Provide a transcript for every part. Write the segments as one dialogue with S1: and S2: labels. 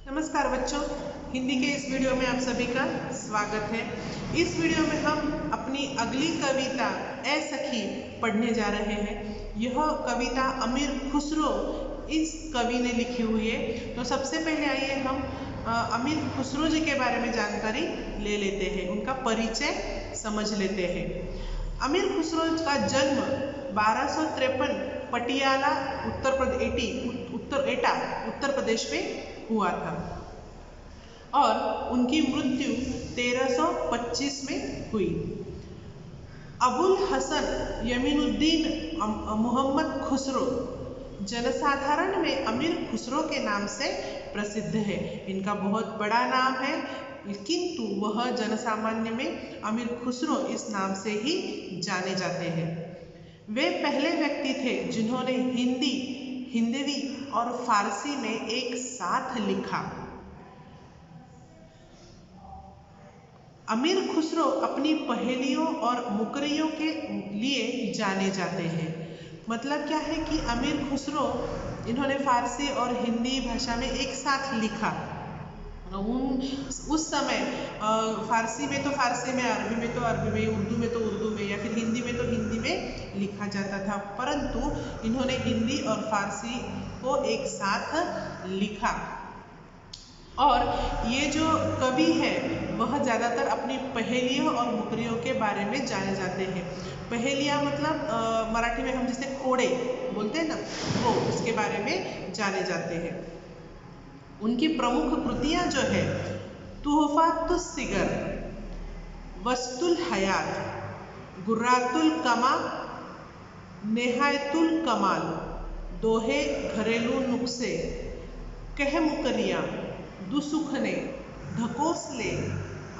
S1: नमस्कार बच्चों, हिंदी के इस वीडियो में आप सभी का स्वागत है। इस वीडियो में हम अपनी अगली कविता ए सखी पढ़ने जा रहे हैं। यह कविता अमीर खुसरो इस कवि ने लिखी हुई है। तो सबसे पहले आइए हम अमीर खुसरो जी के बारे में जानकारी ले लेते हैं, उनका परिचय समझ लेते हैं। अमीर खुसरो का जन्म 1253 पटियाला उत्तर प्रदेश में हुआ था और उनकी मृत्यु 1325 में हुई। अबुल हसन यमीनुद्दीन मोहम्मद खुसरो जनसाधारण में अमीर खुसरो के नाम से प्रसिद्ध है। इनका बहुत बड़ा नाम है, किंतु वह जनसामान्य में अमीर खुसरो इस नाम से ही जाने जाते हैं। वे पहले व्यक्ति थे जिन्होंने हिंदवी और फारसी में एक साथ लिखा। अमीर खुसरो अपनी पहेलियों और मुकरियों के लिए जाने जाते हैं। मतलब क्या है कि अमीर खुसरो इन्होंने फारसी और हिंदी भाषा में एक साथ लिखा। उस समय फारसी में तो फारसी में, अरबी में तो अरबी में, उर्दू में तो उर्दू में, या फिर हिंदी में तो हिंदी में लिखा जाता था, परंतु इन्होंने हिंदी और फारसी को एक साथ लिखा। और ये जो कवि है वह ज़्यादातर अपनी पहेलियों और मुकरियों के बारे में जाने जाते हैं। पहेलियाँ मतलब मराठी में हम जिसे कोड़े बोलते हैं ना, वो उसके बारे में जाने जाते हैं। उनकी प्रमुख कृतियाँ जो है तुहफातुस सिगर, वस्तुल हयात, गुर्रातुल कमा, नेहायतुल कमाल, दोहे घरेलू नुस्खे, कह मुकरियाँ, दुसुखने, ढकोसले,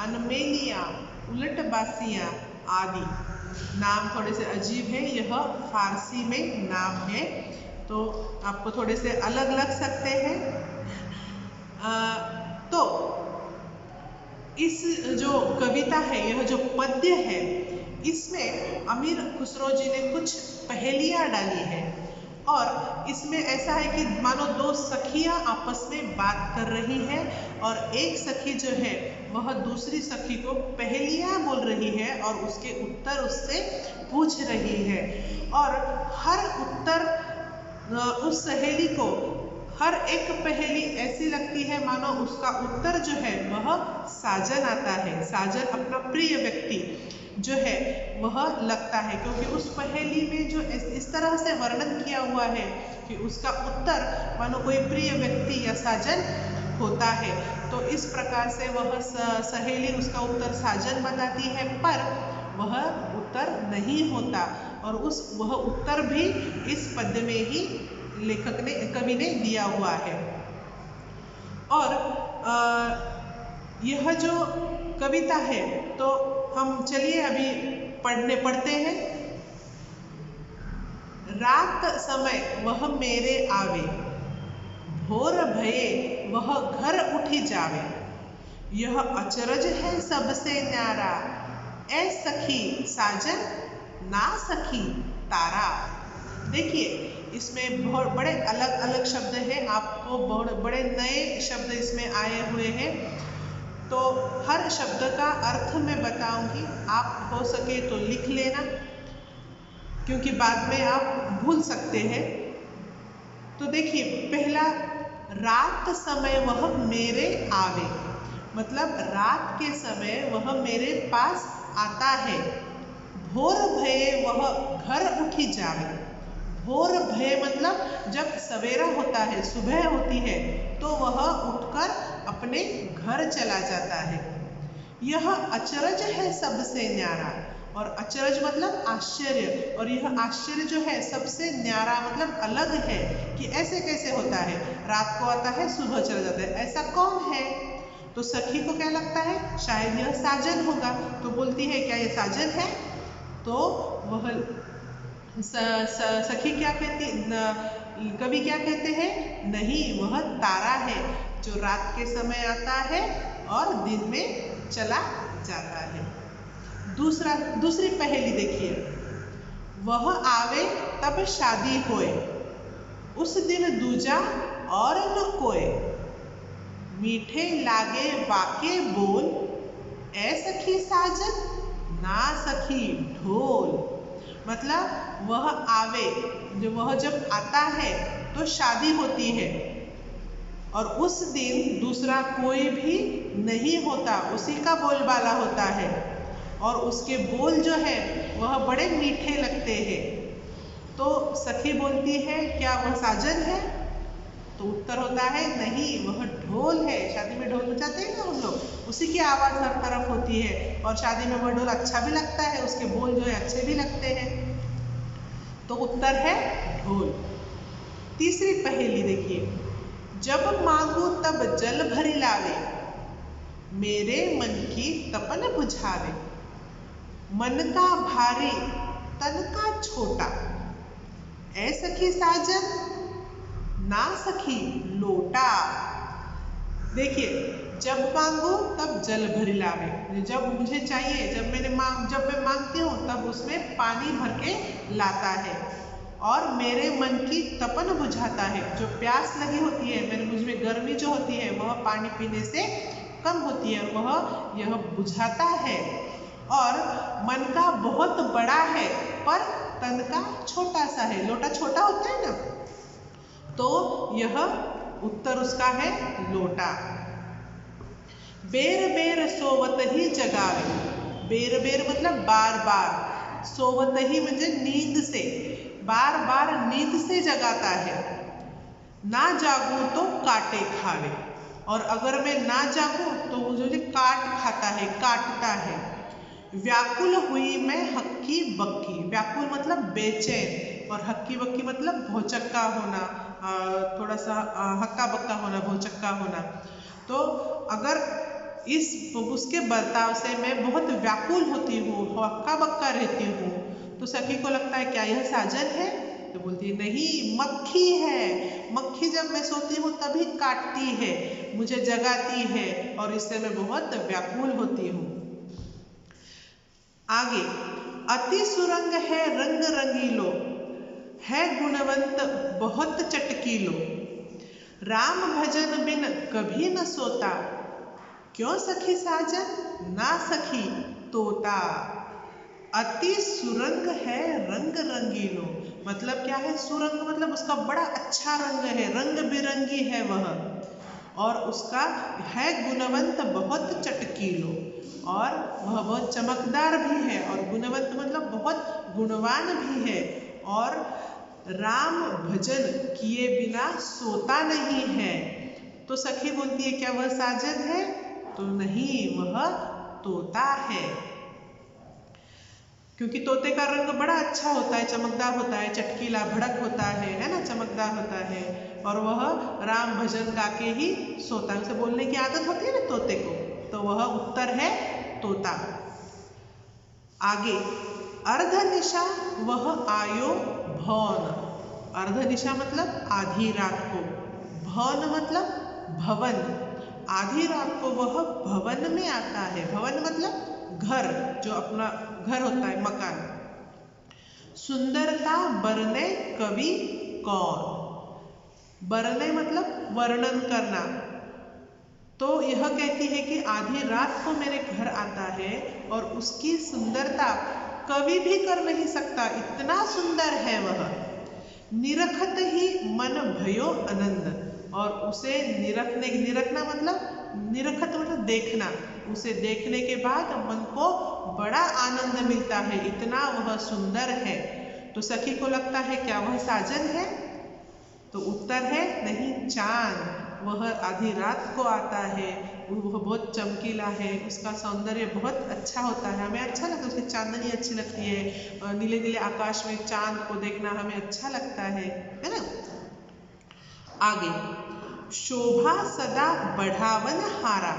S1: अनमेलियाँ, उलटबासियाँ आदि। नाम थोड़े से अजीब है, यह फारसी में नाम है तो आपको थोड़े से अलग लग सकते हैं। तो इस जो कविता है, यह जो पद्य है, इसमें अमीर खुसरो जी ने कुछ पहेलियाँ डाली है। और इसमें ऐसा है कि मानो दो सखियाँ आपस में बात कर रही है और एक सखी जो है वह दूसरी सखी को पहेलियाँ बोल रही है और उसके उत्तर उससे पूछ रही है। और हर उत्तर उस सहेली को, हर एक पहेली ऐसी लगती है मानो उसका उत्तर जो है वह साजन आता है, साजन अपना प्रिय व्यक्ति जो है वह लगता है, क्योंकि उस पहेली में जो इस तरह से वर्णन किया हुआ है कि उसका उत्तर मानो कोई प्रिय व्यक्ति या साजन होता है। तो इस प्रकार से वह सहेली उसका उत्तर साजन बताती है, पर वह उत्तर नहीं होता और वह उत्तर भी इस पद्य में ही कवि ने दिया हुआ है। और यह जो कविता है तो हम चलिए अभी पढ़ते हैं। रात समय वह मेरे आवे, भोर भये वह घर उठी जावे, यह अचरज है सबसे न्यारा, ए सखी साजन ना सखी तारा। देखिए इसमें बहुत बड़े अलग अलग शब्द हैं, आपको बहुत बड़े नए शब्द इसमें आए हुए हैं। तो हर शब्द का अर्थ मैं बताऊंगी, आप हो सके तो लिख लेना, क्योंकि बाद में आप भूल सकते हैं। तो देखिए पहला, रात समय वह मेरे आवे, मतलब रात के समय वह मेरे पास आता है। भोर भये वह घर उठी जावे, भोर भय मतलब जब सवेरा होता है, सुबह होती है, तो वह उठकर अपने घर चला जाता है। यह अचरज है सबसे न्यारा, और अचरज मतलब आश्चर्य, और यह आश्चर्य जो है सबसे न्यारा मतलब अलग है कि ऐसे कैसे होता है, रात को आता है सुबह चला जाता है, ऐसा कौन है। तो सखी को क्या लगता है, शायद यह साजन होगा, तो बोलती है क्या यह साजन है। तो वह सखी क्या कहती, कवि क्या कहते हैं, नहीं वह तारा है जो रात के समय आता है और दिन में चला जाता है। दूसरी पहेली देखिए, वह आवे तब शादी होए, उस दिन दूजा और न कोय, मीठे लागे वाके बोल, ए सखी साजन ना सखी ढोल। मतलब वह आवे, वह जब आता है तो शादी होती है और उस दिन दूसरा कोई भी नहीं होता, उसी का बोलबाला होता है और उसके बोल जो है वह बड़े मीठे लगते हैं। तो सखी बोलती है क्या वह साजन है? तो उत्तर होता है नहीं, वह ढोल है। शादी में ढोल बजाते हैं ना हम लोग, उसी की आवाज़ हर तरफ होती है और शादी में वह ढोल अच्छा भी लगता है, उसके बोल जो है अच्छे भी लगते हैं। तो उत्तर है ढोल। तीसरी पहेली देखिए, जब मांगू तब जल भरी लावे, मेरे मन की तपन बुझावे, मन का भारी तन का छोटा, ऐ सखी साजन ना सखी लोटा। देखिए, जब मांगो तब जल भरी लावे, जब मुझे चाहिए, जब मैं मांगती हूँ तब उसमें पानी भर के लाता है और मेरे मन की तपन बुझाता है। जो प्यास लगी होती है, मेरे मुझ में गर्मी जो होती है वह पानी पीने से कम होती है, वह यह बुझाता है। और मन का बहुत बड़ा है पर तन का छोटा सा है, लोटा छोटा होता है ना, तो यह उत्तर उसका है लोटा। बेर बेर सोवत ही जगावे, बेर बेर मतलब बार बार, सोवत ही म्हणजे नींद से, बार बार नींद से जगाता है। ना जागूं तो काटे खावे, और अगर मैं ना जागूं तो मुझे काट खाता है, काटता है। व्याकुल हुई मैं हक्की बक्की, व्याकुल मतलब बेचैन और हक्की बक्की मतलब भौचक्का होना, थोड़ा सा हक्का बक्का होना, भौचक्का होना। तो अगर उसके बर्ताव से मैं बहुत व्याकुल होती हूँ, हक्का बक्का रहती हूँ, तो सखी को लगता है क्या यह साजन है? तो बोलती है नहीं, मक्खी है। मक्खी जब मैं सोती हूँ तभी काटती है, मुझे जगाती है और इससे मैं बहुत व्याकुल होती हूँ। आगे, अति सुरंग है रंग रंगीलो, है गुणवंत बहुत चटकीलो, राम भजन बिन कभी न सोता, क्यों सखी साजन ना सखी तोता। अति सुरंग है रंग रंगीलो, मतलब क्या है? सुरंग मतलब उसका बड़ा अच्छा रंग है, रंग बिरंगी है वह, और उसका है गुणवंत बहुत चटकीलो, और वह बहुत चमकदार भी है, और गुणवंत मतलब बहुत गुणवान भी है, और राम भजन किए बिना सोता नहीं है। तो सखी बोलती है क्या वह साजन है? तो नहीं, वह तोता है। क्योंकि तोते का रंग बड़ा अच्छा होता है, चमकदार होता है, चटकीला भड़क होता है ना, चमकदार होता है, और वह राम भजन गा के ही सोता है। उसे बोलने की आदत होती है ना तोते को, तो वह उत्तर है तोता। आगे, अर्धनिशा वह आयो भौन, अर्धनिशा मतलब आधी रात को, भौन मतलब भवन, आधी रात को वह भवन में आता है। भवन मतलब घर, जो अपना घर होता है, मकान। सुंदरता बरने कवि कौन, बरने मतलब वर्णन करना। तो यह कहती है कि आधी रात को मेरे घर आता है और उसकी सुंदरता कवि भी कर नहीं सकता, इतना सुंदर है वह। निरखत ही मन भयो आनंद, और उसे निरखना मतलब निरखत मतलब देखना, उसे देखने के बाद मन को बड़ा आनंद मिलता है, इतना वह सुंदर है। तो सखी को लगता है क्या वह साजन है? तो उत्तर है नहीं, चांद। वह आधी रात को आता है, वह बहुत चमकीला है, उसका सौंदर्य बहुत अच्छा होता है, हमें अच्छा लगता है, उसकी चांदनी अच्छी लगती है, नीले नीले आकाश में चांद को देखना हमें अच्छा लगता है ना। आगे, शोभा सदा बढ़ावन हारा,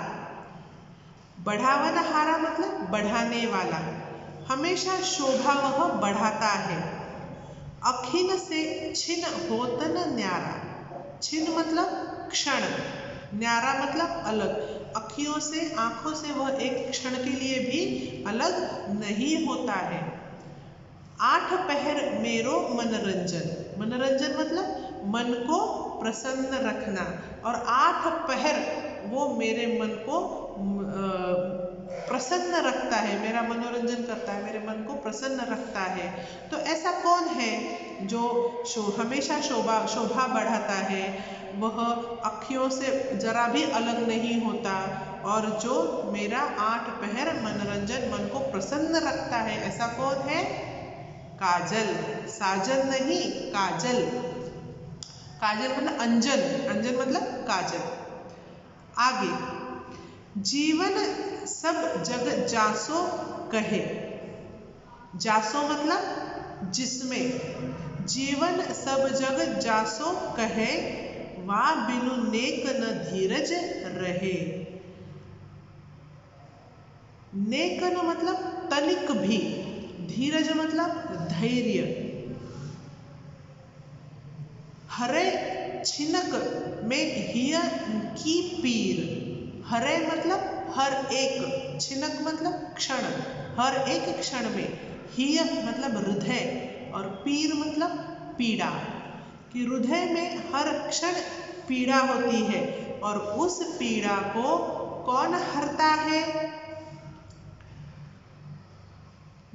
S1: बढ़ावन हारा मतलब बढ़ाने वाला, हमेशा शोभा वह बढ़ाता है। अखिन से छिन होत न न्यारा, छिन मतलब क्षण, न्यारा मतलब अलग, अखियों से, आंखों से वह एक क्षण के लिए भी अलग नहीं होता है। आठ पहर मेरो मनोरंजन, मनोरंजन मतलब मन को प्रसन्न रखना, और आठ पहर वो मेरे मन को प्रसन्न रखता है, मेरा मनोरंजन करता है, मेरे मन को प्रसन्न रखता है। तो ऐसा कौन है जो हमेशा शोभा बढ़ाता है, वह अखियों से जरा भी अलग नहीं होता और जो मेरा 8 पहर मनोरंजन मन को प्रसन्न रखता है, ऐसा कौन है? काजल, साजन नहीं, काजल। काजल मतलब अंजन, अंजन मतलब काजल। आगे, जीवन सब जग जासो कहे। जासो मतलब जिसमें, जीवन सब जग जासो कहे, वा बिनु नेक न धीरज रहे। नेक न मतलब तनिक भी, धीरज मतलब धैर्य। हरे छिनक में हिय की पीर। हरे मतलब हर एक, छिनक मतलब क्षण, हर एक क्षण में, हिय मतलब हृदय और पीर मतलब पीड़ा, कि हृदय में हर क्षण पीड़ा होती है और उस पीड़ा को कौन हरता है?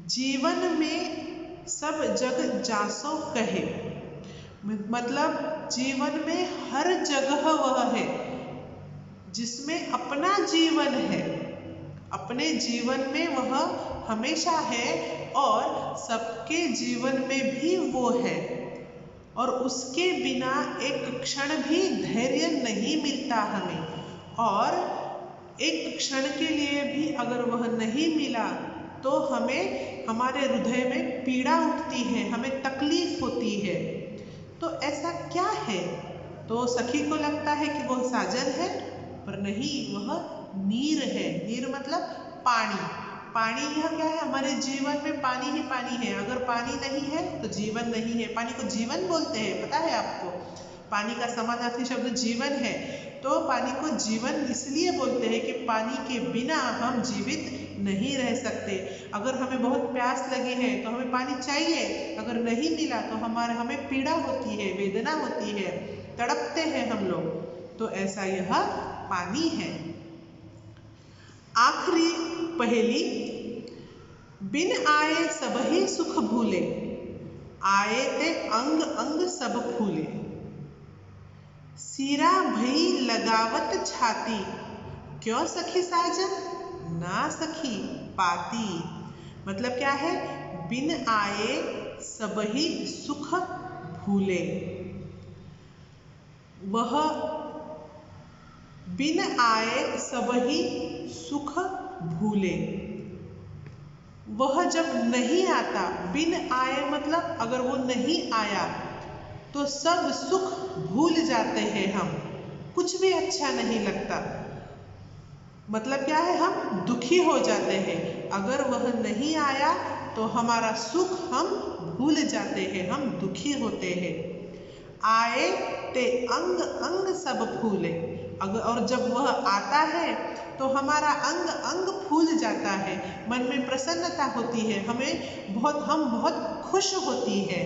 S1: जीवन में सब जग जासो कहे, मतलब जीवन में हर जगह वह है जिसमें अपना जीवन है, अपने जीवन में वह हमेशा है और सबके जीवन में भी वो है और उसके बिना एक क्षण भी धैर्य नहीं मिलता हमें। और एक क्षण के लिए भी अगर वह नहीं मिला तो हमें हमारे हृदय में पीड़ा उठती है, हमें तकलीफ होती है। तो ऐसा क्या है? तो सखी को लगता है कि वह साजन है, पर नहीं, वह नीर है। नीर मतलब पानी। पानी यह क्या है? हमारे जीवन में पानी ही पानी है। अगर पानी नहीं है तो जीवन नहीं है। पानी को जीवन बोलते हैं, पता है आपको? पानी का समानार्थी शब्द जीवन है। तो पानी को जीवन इसलिए बोलते हैं कि पानी के बिना हम जीवित नहीं रह सकते। अगर हमें बहुत प्यास लगी है तो हमें पानी चाहिए, अगर नहीं मिला तो हमें पीड़ा होती है, वेदना होती है, तड़पते हैं हम लोग। तो ऐसा यह पानी है। आखिरी पहेली, बिन आए सबहि सुख भूले, आए ते अंग अंग सब फूले। सीरा भई लगावत छाती, क्यों सखी साजन ना सखी पाती। मतलब क्या है? बिन आए सबहि सुख भूले, वह बिन आए सबहि सुख भूले, वह जब नहीं आता, बिन आए मतलब अगर वो नहीं आया तो सब सुख भूल जाते हैं हम, कुछ भी अच्छा नहीं लगता। मतलब क्या है? हम दुखी हो जाते हैं। अगर वह नहीं आया तो हमारा सुख हम भूल जाते हैं, हम दुखी होते हैं। आए ते अंग अंग सब फूले, अगर और जब वह आता है तो हमारा अंग अंग फूल जाता है, मन में प्रसन्नता होती है, हम बहुत खुश होती है।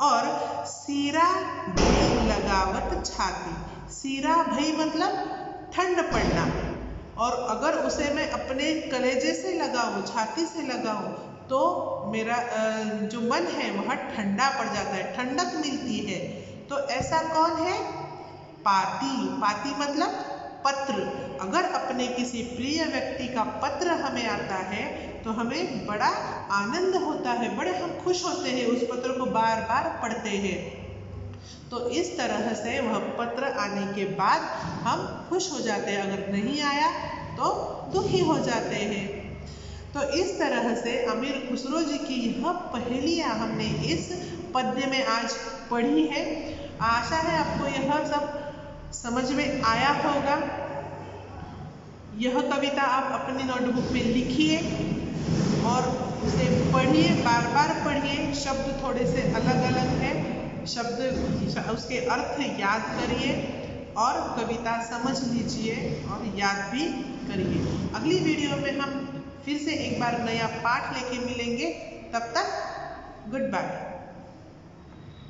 S1: और सीरा भई लगावत छाती, सीरा भई मतलब ठंड पड़ना, और अगर उसे मैं अपने कलेजे से लगाऊं, छाती से लगाऊं, तो मेरा जो मन है वह ठंडा पड़ जाता है, ठंडक मिलती है। तो ऐसा कौन है? पाती। पाती मतलब पत्र। अगर अपने किसी प्रिय व्यक्ति का पत्र हमें आता है तो हमें बड़ा आनंद होता है, बड़े हम खुश होते हैं, उस पत्र को बार बार पढ़ते हैं। तो इस तरह से वह पत्र आने के बाद हम खुश हो जाते हैं, अगर नहीं आया तो दुखी हो जाते हैं। तो इस तरह से अमीर खुसरो जी की यह पहेलियाँ हमने इस पद्य में आज पढ़ी है। आशा है आपको यह सब समझ में आया होगा। यह कविता आप अपनी नोटबुक में लिखिए और उसे पढ़िए, बार बार पढ़िए। शब्द थोड़े से अलग अलग हैं, शब्द उसके अर्थ याद करिए और कविता समझ लीजिए और याद भी करिए। अगली वीडियो में हम फिर से एक बार नया पाठ लेके मिलेंगे। तब तक गुड बाय।